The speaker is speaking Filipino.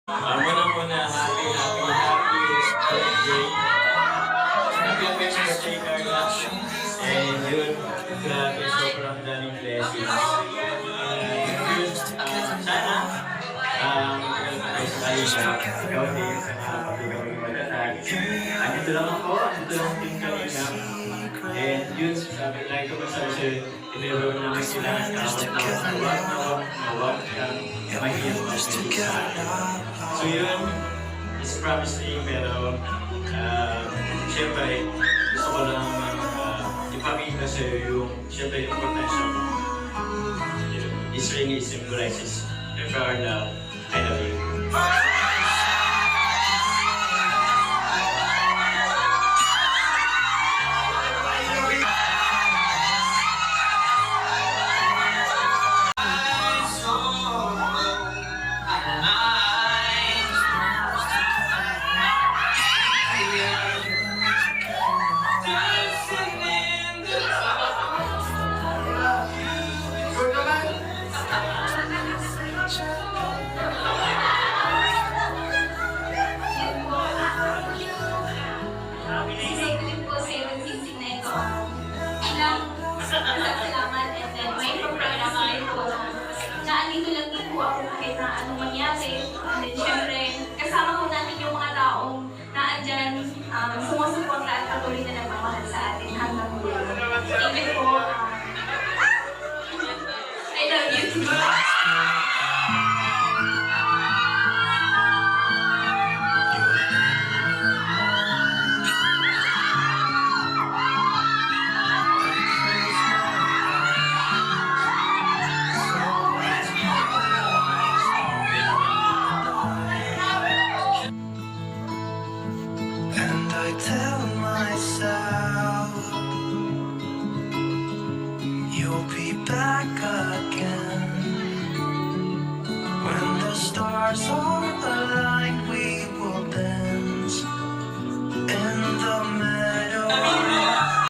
Muna, happy birthday. Happy birthday, Carla. And yun, grabe, sobrang daming blessings. Yun, sana, matagal pa tayo sa Kalina. Ikaw din, pati kami magtatag. Andito lang din kanina. And yun, sabi lang ito masabi sa'yo, tiniro namin sila nawag kang mahirap na sa akin. So yun, is promising, pero siyempre, gusto ko lang ipakita sa'yo yung, siyempre, yung potential mo. This ring is symbolizes, if you are now, I love you. Salamat, and then may programa kayo po na andito lang din po ako kahit na anong mangyari. And then syempre, kasama po natin yung mga taong na andyan, sumusuporta at patuloy na nagmamahal sa atin hanggang muli. Even po, I love you. I tell myself you'll be back again when the stars are aligned.